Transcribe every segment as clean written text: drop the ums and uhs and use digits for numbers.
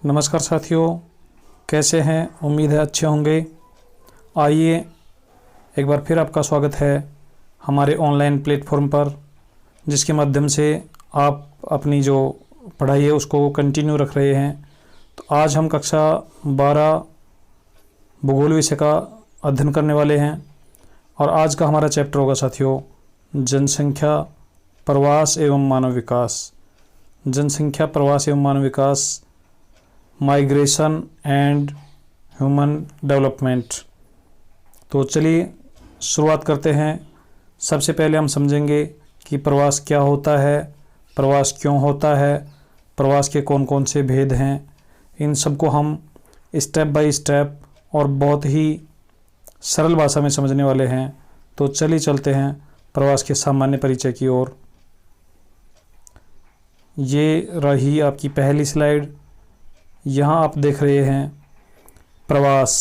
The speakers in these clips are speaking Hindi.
नमस्कार साथियों, कैसे हैं? उम्मीद है अच्छे होंगे। आइए एक बार फिर आपका स्वागत है हमारे ऑनलाइन प्लेटफॉर्म पर, जिसके माध्यम से आप अपनी जो पढ़ाई है उसको कंटिन्यू रख रहे हैं। तो आज हम कक्षा 12 भूगोल विषय का अध्ययन करने वाले हैं और आज का हमारा चैप्टर होगा साथियों जनसंख्या, प्रवास एवं मानव विकास। जनसंख्या, प्रवास एवं मानव विकास, माइग्रेशन एंड ह्यूमन डेवलपमेंट। तो चलिए शुरुआत करते हैं। सबसे पहले हम समझेंगे कि प्रवास क्या होता है, प्रवास क्यों होता है, प्रवास के कौन कौन से भेद हैं। इन सबको हम स्टेप बाय स्टेप और बहुत ही सरल भाषा में समझने वाले हैं। तो चलिए चलते हैं प्रवास के सामान्य परिचय की ओर। ये रही आपकी पहली स्लाइड। यहाँ आप देख रहे हैं प्रवास।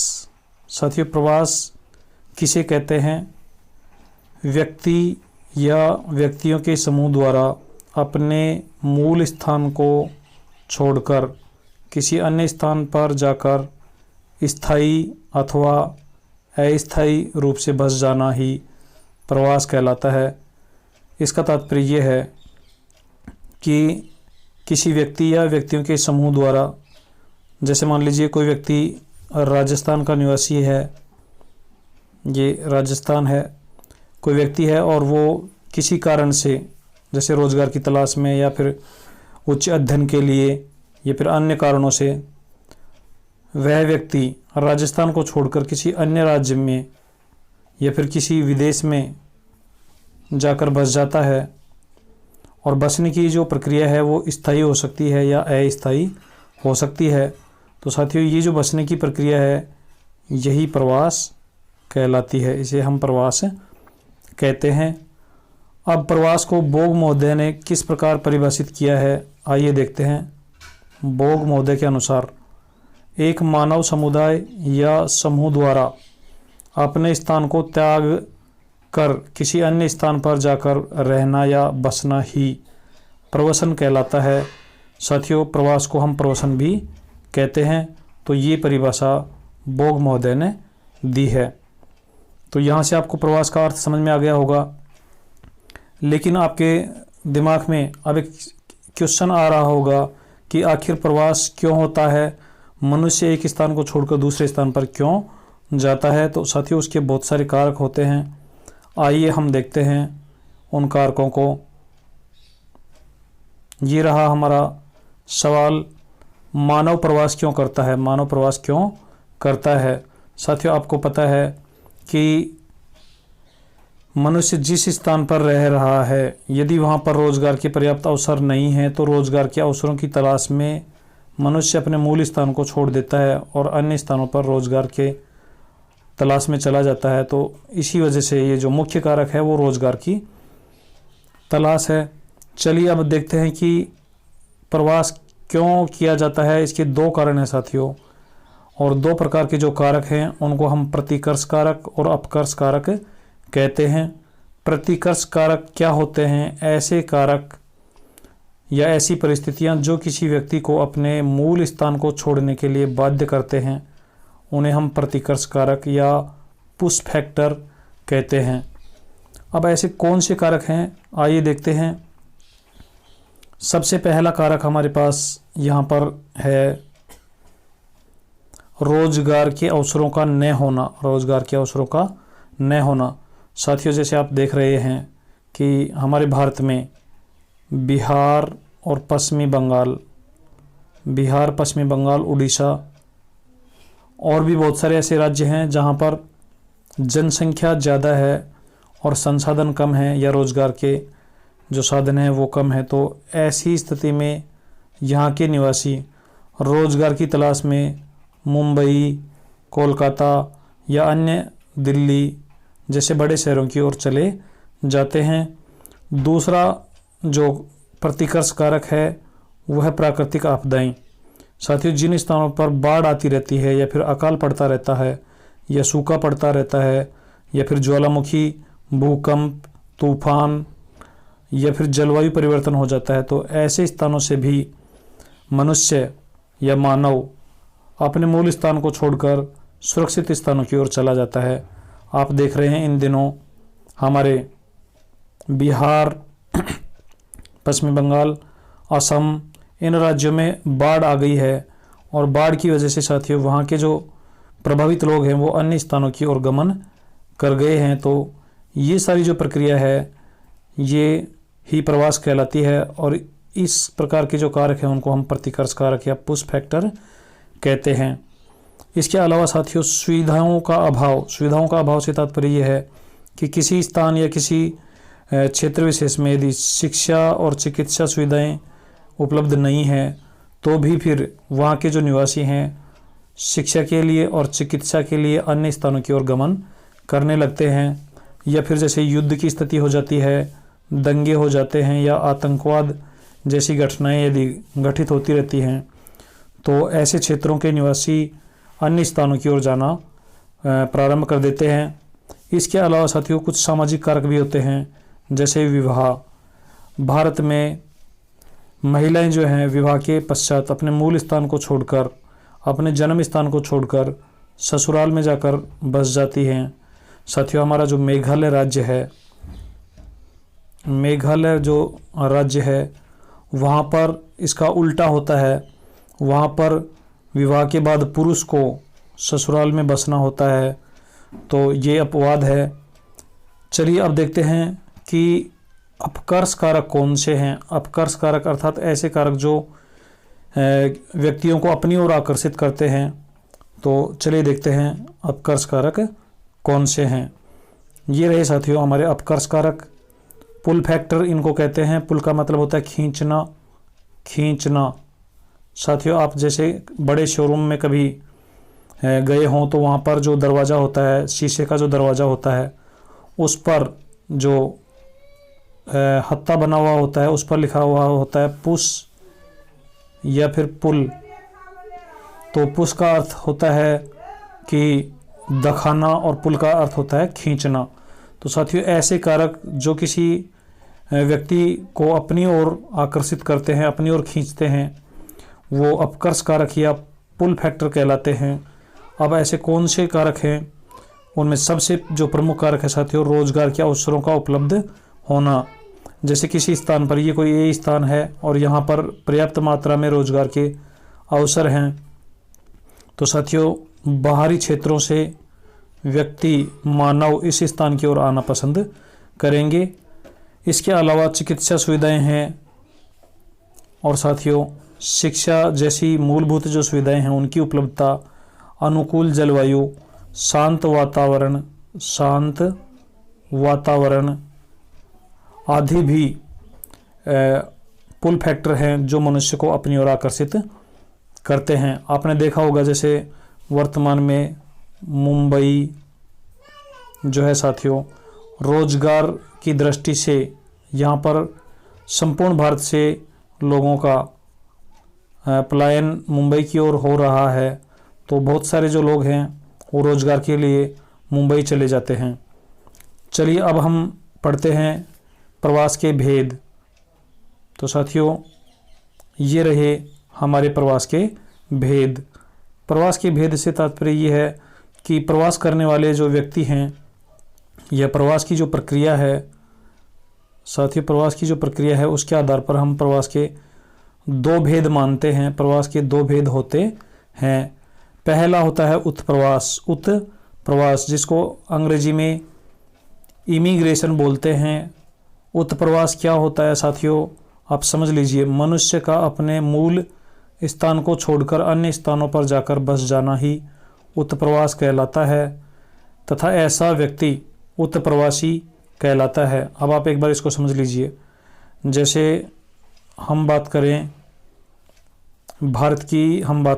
साथियों, प्रवास किसे कहते हैं? व्यक्ति या व्यक्तियों के समूह द्वारा अपने मूल स्थान को छोड़कर किसी अन्य स्थान पर जाकर स्थायी अथवा अस्थायी रूप से बस जाना ही प्रवास कहलाता है। इसका तात्पर्य यह है कि किसी व्यक्ति या व्यक्तियों के समूह द्वारा, जैसे मान लीजिए कोई व्यक्ति राजस्थान का निवासी है, ये राजस्थान है, कोई व्यक्ति है और वो किसी कारण से, जैसे रोजगार की तलाश में या फिर उच्च अध्ययन के लिए या फिर अन्य कारणों से, वह व्यक्ति राजस्थान को छोड़कर किसी अन्य राज्य में या फिर किसी विदेश में जाकर बस जाता है। और बसने की जो प्रक्रिया है वो स्थायी हो सकती है या अस्थायी हो सकती है। तो साथियों, ये जो बसने की प्रक्रिया है यही प्रवास कहलाती है, इसे हम प्रवास कहते हैं। अब प्रवास को बोग महोदय ने किस प्रकार परिभाषित किया है, आइए देखते हैं। बोग महोदय के अनुसार एक मानव समुदाय या समूह द्वारा अपने स्थान को त्याग कर किसी अन्य स्थान पर जाकर रहना या बसना ही प्रवसन कहलाता है। साथियों, प्रवास को हम प्रवसन भी कहते हैं। तो ये परिभाषा बोग महोदय ने दी है। तो यहाँ से आपको प्रवास का अर्थ समझ में आ गया होगा। लेकिन आपके दिमाग में अब एक क्वेश्चन आ रहा होगा कि आखिर प्रवास क्यों होता है, मनुष्य एक स्थान को छोड़कर दूसरे स्थान पर क्यों जाता है? तो साथियों, उसके बहुत सारे कारक होते हैं। आइए हम देखते हैं उन कारकों को। ये रहा हमारा सवाल, मानव प्रवास क्यों करता है? मानव प्रवास क्यों करता है? साथियों, आपको पता है कि मनुष्य जिस स्थान पर रह रहा है, यदि वहाँ पर रोजगार के पर्याप्त अवसर नहीं है तो रोजगार के अवसरों की तलाश में मनुष्य अपने मूल स्थान को छोड़ देता है और अन्य स्थानों पर रोजगार के तलाश में चला जाता है। तो इसी वजह से ये जो मुख्य कारक है वो रोजगार की तलाश है। चलिए अब देखते हैं कि प्रवास क्यों किया जाता है। इसके दो कारण हैं साथियों, और दो प्रकार के जो कारक हैं उनको हम प्रतिकर्ष कारक और अपकर्ष कारक कहते हैं। प्रतिकर्ष कारक क्या होते हैं? ऐसे कारक या ऐसी परिस्थितियां जो किसी व्यक्ति को अपने मूल स्थान को छोड़ने के लिए बाध्य करते हैं, उन्हें हम प्रतिकर्ष कारक या पुश फैक्टर कहते हैं। अब ऐसे कौन से कारक हैं, आइए देखते हैं। सबसे पहला कारक हमारे पास यहाँ पर है रोजगार के अवसरों का न होना। रोजगार के अवसरों का न होना। साथियों, जैसे आप देख रहे हैं कि हमारे भारत में बिहार और पश्चिमी बंगाल, बिहार, पश्चिमी बंगाल, उड़ीसा और भी बहुत सारे ऐसे राज्य हैं जहाँ पर जनसंख्या ज़्यादा है और संसाधन कम है या रोजगार के जो साधन हैं वो कम है। तो ऐसी स्थिति में यहाँ के निवासी रोजगार की तलाश में मुंबई, कोलकाता या अन्य दिल्ली जैसे बड़े शहरों की ओर चले जाते हैं। दूसरा जो प्रतिकर्ष कारक है वह है प्राकृतिक आपदाएं। साथियों, जिन स्थानों पर बाढ़ आती रहती है या फिर अकाल पड़ता रहता है या सूखा पड़ता रहता है या फिर ज्वालामुखी, भूकंप, तूफान या फिर जलवायु परिवर्तन हो जाता है, तो ऐसे स्थानों से भी मनुष्य या मानव अपने मूल स्थान को छोड़कर सुरक्षित स्थानों की ओर चला जाता है। आप देख रहे हैं इन दिनों हमारे बिहार, पश्चिम बंगाल, असम, इन राज्यों में बाढ़ आ गई है और बाढ़ की वजह से साथियों वहाँ के जो प्रभावित लोग हैं वो अन्य स्थानों की ओर गमन कर गए हैं। तो ये सारी जो प्रक्रिया है ये ही प्रवास कहलाती है और इस प्रकार के जो कारक हैं उनको हम प्रतिकर्ष कारक या पुश फैक्टर कहते हैं। इसके अलावा साथियों सुविधाओं का अभाव से तात्पर्य ये है कि किसी स्थान या किसी क्षेत्र विशेष में यदि शिक्षा और चिकित्सा सुविधाएं उपलब्ध नहीं है तो भी फिर वहाँ के जो निवासी हैं शिक्षा के लिए और चिकित्सा के लिए अन्य स्थानों की ओर गमन करने लगते हैं। या फिर जैसे युद्ध की स्थिति हो जाती है, दंगे हो जाते हैं या आतंकवाद जैसी घटनाएं यदि घटित होती रहती हैं तो ऐसे क्षेत्रों के निवासी अन्य स्थानों की ओर जाना प्रारंभ कर देते हैं। इसके अलावा साथियों कुछ सामाजिक कारक भी होते हैं, जैसे विवाह। भारत में महिलाएं जो हैं विवाह के पश्चात अपने मूल स्थान को छोड़कर, अपने जन्म स्थान को छोड़कर ससुराल में जाकर बस जाती हैं। साथियों हमारा जो मेघालय राज्य है वहाँ पर इसका उल्टा होता है। वहाँ पर विवाह के बाद पुरुष को ससुराल में बसना होता है, तो ये अपवाद है। चलिए अब देखते हैं कि अपकर्ष कारक कौन से हैं। अपकर्ष कारक अर्थात ऐसे कारक जो व्यक्तियों को अपनी ओर आकर्षित करते हैं। तो चलिए देखते हैं अपकर्ष कारक कौन से हैं। ये रहे साथियों हमारे अपकर्ष कारक। पुल फैक्टर इनको कहते हैं। पुल का मतलब होता है खींचना। साथियों आप जैसे बड़े शोरूम में कभी गए हों तो वहाँ पर जो दरवाज़ा होता है, शीशे का जो दरवाज़ा होता है, उस पर जो हत्था बना हुआ होता है उस पर लिखा हुआ होता है पुश या फिर पुल। तो पुश का अर्थ होता है कि दखाना और पुल का अर्थ होता है खींचना। तो साथियों ऐसे कारक जो किसी व्यक्ति को अपनी ओर आकर्षित करते हैं, अपनी ओर खींचते हैं, वो अपकर्ष कारक या पुल फैक्टर कहलाते हैं। अब ऐसे कौन से कारक हैं, उनमें सबसे जो प्रमुख कारक है साथियों रोजगार के अवसरों का उपलब्ध होना। जैसे किसी स्थान पर, ये कोई ए स्थान है और यहाँ पर पर्याप्त मात्रा में रोजगार के अवसर हैं, तो साथियों बाहरी क्षेत्रों से व्यक्ति, मानव इस स्थान की ओर आना पसंद करेंगे। इसके अलावा चिकित्सा सुविधाएं हैं और साथियों शिक्षा जैसी मूलभूत जो सुविधाएं हैं उनकी उपलब्धता, अनुकूल जलवायु, शांत वातावरण आदि भी पुल फैक्टर हैं जो मनुष्य को अपनी ओर आकर्षित करते हैं। आपने देखा होगा जैसे वर्तमान में मुंबई जो है साथियों रोजगार की दृष्टि से यहाँ पर संपूर्ण भारत से लोगों का पलायन मुंबई की ओर हो रहा है। तो बहुत सारे जो लोग हैं वो रोजगार के लिए मुंबई चले जाते हैं। चलिए अब हम पढ़ते हैं प्रवास के भेद। तो साथियों ये रहे हमारे प्रवास के भेद। प्रवास के भेद से तात्पर्य ये है कि प्रवास करने वाले जो व्यक्ति हैं या प्रवास की जो प्रक्रिया है, साथियों प्रवास की जो प्रक्रिया है उसके आधार पर हम प्रवास के दो भेद मानते हैं। प्रवास के दो भेद होते हैं। पहला होता है उत्प्रवास जिसको अंग्रेजी में इमिग्रेशन बोलते हैं। उत्प्रवास क्या होता है साथियों आप समझ लीजिए, मनुष्य का अपने मूल स्थान को छोड़कर अन्य स्थानों पर जाकर बस जाना ही उत्प्रवास कहलाता है तथा ऐसा व्यक्ति उत्प्रवासी कहलाता है। अब आप एक बार इसको समझ लीजिए। जैसे हम बात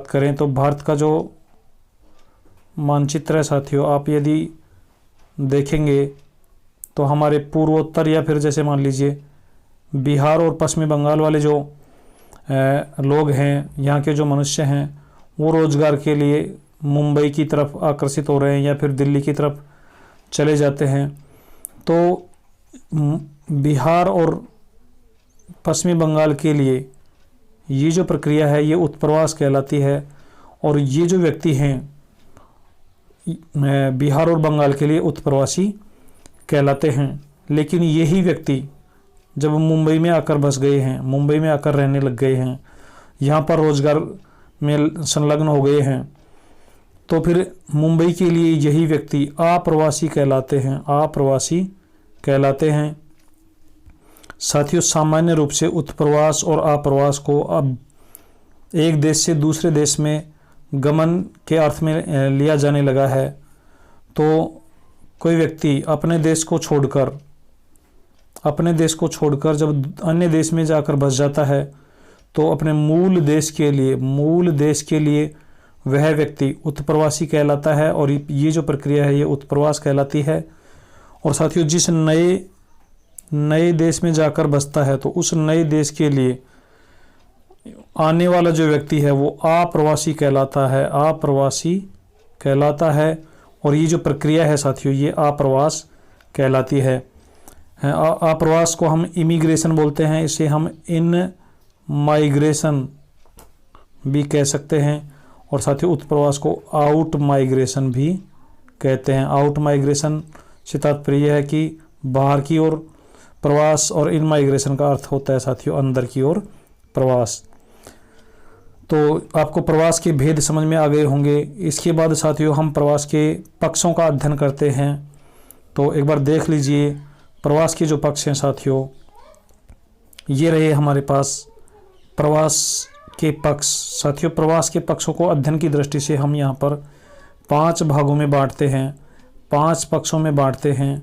करें तो भारत का जो मानचित्र है साथियों आप यदि देखेंगे तो हमारे पूर्वोत्तर या फिर जैसे मान लीजिए बिहार और पश्चिमी बंगाल वाले जो लोग हैं, यहाँ के जो मनुष्य हैं, वो रोजगार के लिए मुंबई की तरफ आकर्षित हो रहे हैं या फिर दिल्ली की तरफ चले जाते हैं। तो बिहार और पश्चिमी बंगाल के लिए ये जो प्रक्रिया है ये उत्प्रवास कहलाती है। और ये जो व्यक्ति हैं बिहार और बंगाल के लिए उत्प्रवासी कहलाते हैं। लेकिन यही व्यक्ति जब मुंबई में आकर बस गए हैं, मुंबई में आकर रहने लग गए हैं, यहाँ पर रोजगार में संलग्न हो गए हैं, तो फिर मुंबई के लिए यही व्यक्ति अप्रवासी कहलाते हैं, अप्रवासी कहलाते हैं। साथियों, सामान्य रूप से उत्प्रवास और अप्रवास को अब एक देश से दूसरे देश में गमन के अर्थ में लिया जाने लगा है। तो कोई व्यक्ति अपने देश को छोड़कर जब अन्य देश में जाकर बस जाता है तो अपने मूल देश के लिए वह व्यक्ति उत्प्रवासी कहलाता है। और ये जो प्रक्रिया है ये उत्प्रवास कहलाती है। और साथियों, जिस नए देश में जाकर बसता है तो उस नए देश के लिए आने वाला जो व्यक्ति है वो अप्रवासी कहलाता है। और ये जो प्रक्रिया है साथियों ये अप्रवास कहलाती है। अप्रवास को हम इमिग्रेशन बोलते हैं, इसे हम इन माइग्रेशन भी कह सकते हैं। और साथियों, उत्प्रवास को आउट माइग्रेशन भी कहते हैं। आउट माइग्रेशन से तात्पर्य है कि बाहर की ओर प्रवास, और इन माइग्रेशन का अर्थ होता है साथियों अंदर की ओर प्रवास। तो आपको प्रवास के भेद समझ में आ गए होंगे। इसके बाद साथियों हम प्रवास के पक्षों का अध्ययन करते हैं। तो एक बार देख लीजिए प्रवास के जो पक्ष हैं साथियों, ये रहे हमारे पास प्रवास के पक्ष। साथियों, प्रवास के पक्षों को अध्ययन की दृष्टि से हम यहाँ पर 5 भागों में बांटते हैं, 5 पक्षों में बांटते हैं।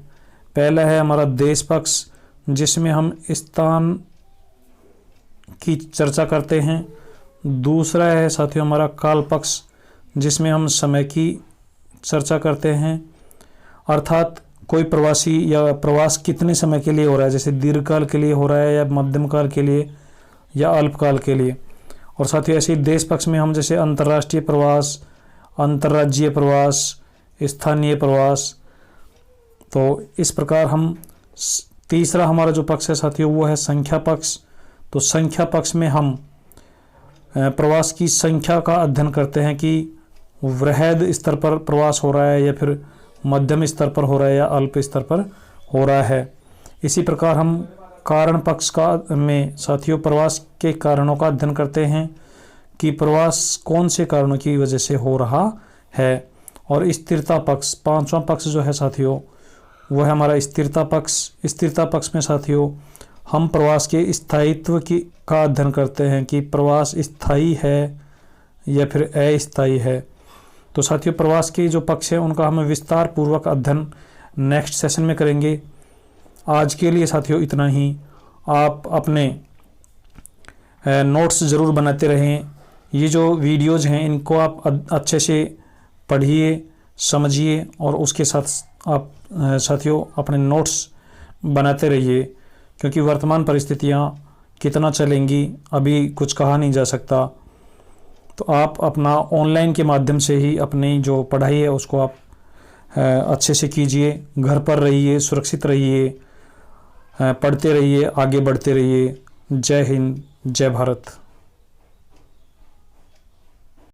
पहला है हमारा देश पक्ष, जिसमें हम स्थान की चर्चा करते हैं। दूसरा है साथियों हमारा काल पक्ष, जिसमें हम समय की चर्चा करते हैं, अर्थात कोई प्रवासी या प्रवास कितने समय के लिए हो रहा है, जैसे दीर्घकाल के लिए हो रहा है या मध्यम काल के लिए या अल्पकाल के लिए। और साथियों ऐसे ही देश पक्ष में हम जैसे अंतर्राष्ट्रीय प्रवास, अंतर्राज्यीय प्रवास, स्थानीय प्रवास। तो इस प्रकार हम तीसरा हमारा जो पक्ष है साथियों वो है संख्या पक्ष। तो संख्या पक्ष में हम प्रवास की संख्या का अध्ययन करते हैं कि वृहद स्तर पर प्रवास हो रहा है या फिर मध्यम स्तर पर हो रहा है या अल्प स्तर पर हो रहा है। इसी प्रकार हम कारण पक्ष का में साथियों प्रवास के कारणों का अध्ययन करते हैं कि प्रवास कौन से कारणों की वजह से हो रहा है। और स्थिरता पक्ष, 5वां पक्ष जो है साथियों वो है हमारा स्थिरता पक्ष। स्थिरता पक्ष में साथियों हम प्रवास के स्थायित्व का अध्ययन करते हैं कि प्रवास स्थायी है या फिर अस्थायी है। तो साथियों प्रवास के जो पक्ष हैं उनका हम विस्तार पूर्वक अध्ययन नेक्स्ट सेशन में करेंगे। आज के लिए साथियों इतना ही। आप अपने नोट्स ज़रूर बनाते रहें। ये जो वीडियोज़ हैं इनको आप अच्छे से पढ़िए, समझिए और उसके साथ आप साथियों अपने नोट्स बनाते रहिए, क्योंकि वर्तमान परिस्थितियाँ कितना चलेंगी अभी कुछ कहा नहीं जा सकता। तो आप अपना ऑनलाइन के माध्यम से ही अपनी जो पढ़ाई है उसको आप अच्छे से कीजिए। घर पर रहिए, सुरक्षित रहिए, पढ़ते रहिए, आगे बढ़ते रहिए। जय हिंद, जय भारत।